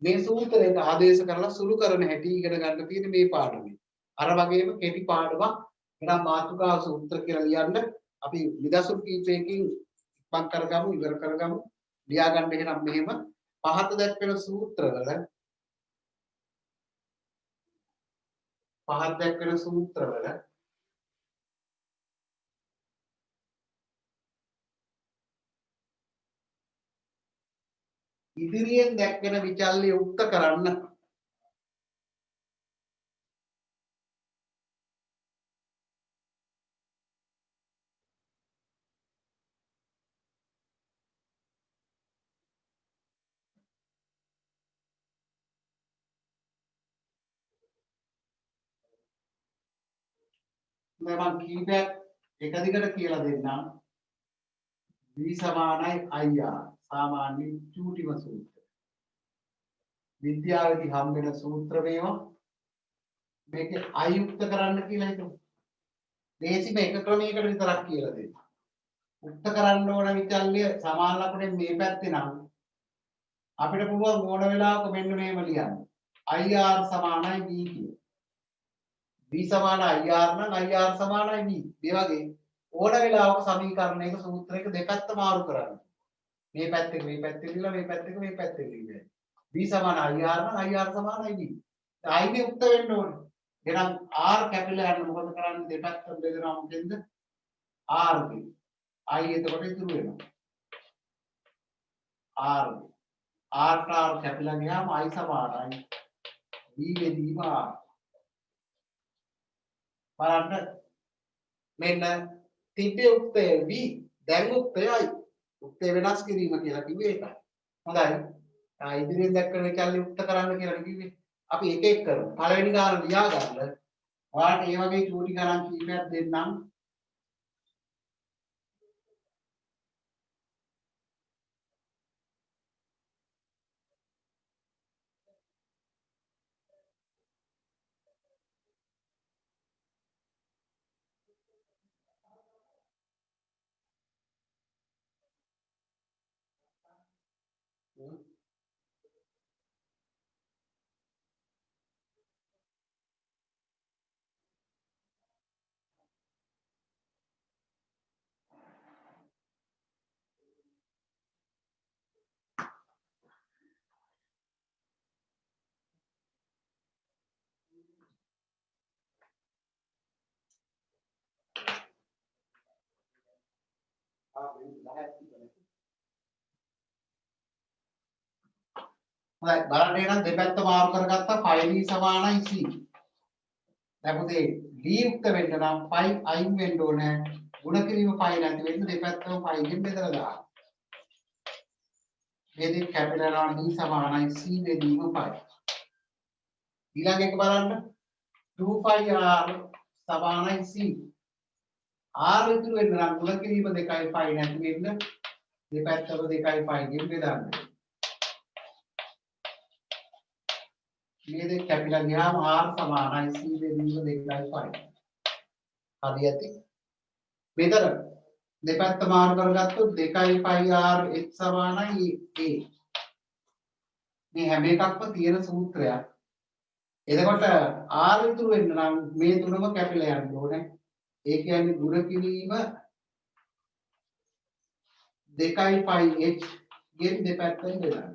මේ සූත්‍රයට ආදේශ කරලා සුළු කරන හැටි ඉගෙන ගන්න තියෙන මේ පාඩමේ. අර වගේම කෙටි පාඩමක් එනම් මාතෘකා සූත්‍ර කියලා ලියන්න අපි නිදසුන් කීපයකින් ඉක්මන් කරගමු ඉවර කරගමු. ලියා ගන්න එහෙනම් මෙහෙම පහත දැක්වෙන සූත්‍රවල ඉදිරියෙන් දැක්වෙන විචල්්‍ය උක්ත කරන්න. මම කීපයක් එක දිගට කියලා දෙන්නම්. V සමානයි IR සාමාන්‍ය චූටිම සූත්‍ර. විද්‍යාවේදී හම් වෙන සූත්‍ර මේවා. මේකේ I යුක්ත කරන්න කියලා හිතමු. දේශිම එක ක්‍රමයකට විතරක් කියලා දෙන්න. උක්ත කරන්න ඕන විචල්්‍ය සමාන ලකුණෙන් මේ පැත්තේ නම් අපිට පුළුවන් ඕන වෙලාවක මෙන්න මේව ලියන්න. IR සමානයි V කියලා. V සමානයි IR නම් IR සමානයි V. මේ වගේ ඕන වෙලාවක සමීකරණයක සූත්‍රයක දෙපැත්ත මාරු කරන්න. මේ පැත්තේ ලියලා මේ පැත්තේ ලියලා. V සමාන IR නම් IR සමානයි V. I නේ උක්ත වෙන්න ඕනේ. එහෙනම් R කැපිලා යන මොකද කරන්නේ දෙපැත්තම බෙදනවා මොකෙන්ද? R ගේ. I එතකොට ඉතුරු වෙනවා. R R කැපිලා ගියාම I සමානයි V වෙදීම R. බලන්න මෙන්න තිබ්බේ උක්තය V දැන් උක්තය I. උක්තය වෙනස් කිරීම කියලා කිව්වේ ඒකයි. හොඳයි. ඉදිරියෙන් දැක්වෙන විචල්්‍ය උක්ත කරන්න කියලා කිව්වේ. අපි එක එක කරමු. පළවෙනි ගාන ලියා ගන්න. ඔයාලට මේ වගේ චූටි ගණන් කීපයක් දෙන්නම්. හොඳයි බලන්න එහෙනම් දෙපැත්ත මාරු කරගත්තා 5d සමානයි c. දැන් පුතේ d යුක්ත වෙන්න නම් 5 අයින් වෙන්න ඕනේ. ගුණ කිරීම 5 නැති වෙන්න දෙපැත්තම 5 ගෙන් බෙදලා දාන්න. මේ දෙක කැපිලා යනවා d සමානයි c බෙදීම 5. ඊළඟ එක බලන්න 2πr සමානයි c. r ඉතුරු වෙන්න නම් ගුණ කිරීම 2යි 5 නැති වෙන්න දෙපැත්තම 2යි 5 ගෙන් බෙදන්න. මේ දෙක කැපිලා ගියාම r සමානයි c බෙදීම 2යි 5. හරි ඇති. මෙතන දෙපැත්ත මාරු කරගත්තොත් 2යි 5r h සමානයි a. මේ හැම එකක්ම තියෙන සූත්‍රයක්. එතකොට r ඉතුරු වෙන්න නම් මේ තුනම කැපිලා යන්න ඕනේ. ඒ කියන්නේ ගුණ කිරීම 2යි 5h ගෙන් දෙපැත්තෙන් බෙදන්න.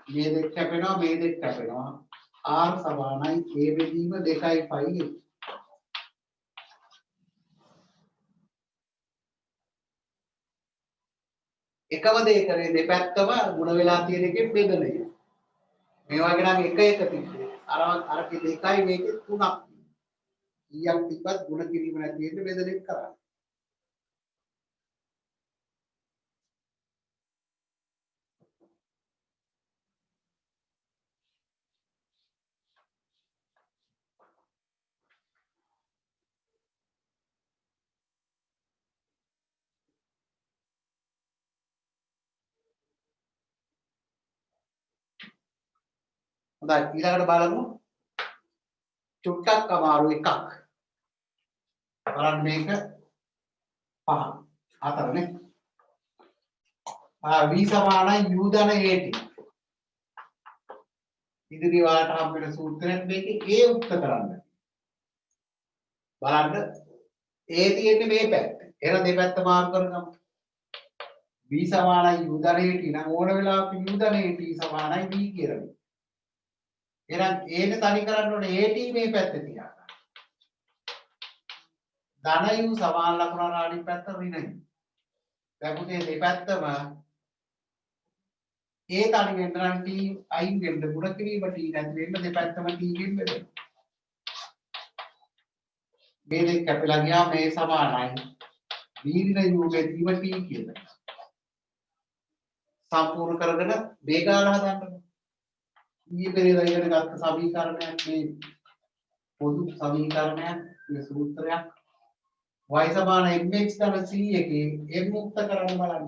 මේ දෙක කැපෙනවා මේ දෙක කැපෙනවා r සමානයි a බෙදීම 2යි පයි එකම දේ කරේ දෙපැත්තම ಗುಣ වෙලා තියෙන එකෙන් බෙදන එක. මේ වගේ නම් එක එක තිබ්බේ. අර දෙකයි මේකේ තුනක්. ඊයක් තිබ්බත් ಗುಣ කිරීම නැති වෙන්න බෙදන එක කරන්නේ. හොඳයි ඊළඟට බලමු චුට්ටක් අමාරු එකක්. බලන්න මේක 5 4 නේ. v සමානයි u ධන at. ඉදිරි වාට හම් වෙන සූත්‍රයක් මේකේ a උක්ත කරන්න. බලන්න a තියෙන්නේ මේ පැත්තේ. එහෙනම් දෙපැත්ත මාර්ක් කරගමු. v සමානයි u ධන at නම් ඕන වෙලාවක u ධන at සමානයි v කියලා. එහෙනම් a නේ තනි කරන්න ඕනේ at මේ පැත්තේ තියාගන්න. ධන u සමාන ලකුණ අනිත් පැත්ත ඍණ u. දැන් පුතේ දෙපැත්තම a තනි වෙන්න නම් t අයින් වෙන්න ගුණ කිරීම t නැති වෙන්න දෙපැත්තම t ගෙන් බෙදෙන්න. මේ දෙක කැපලා ගියා මේ සමානයි v ඍණ u බෙදීම t කියලා. සම්පූර්ණ කරගෙන මේ ගාන හදන්න. ඊයේ පෙරේදා ඉගෙන ගත්ත සමීකරණයක් මේ පොදු සමීකරණයක් මේ සූත්‍රයක් y සමාන mx ධන c එකේ m මුක්ත කරන්න බලන්න.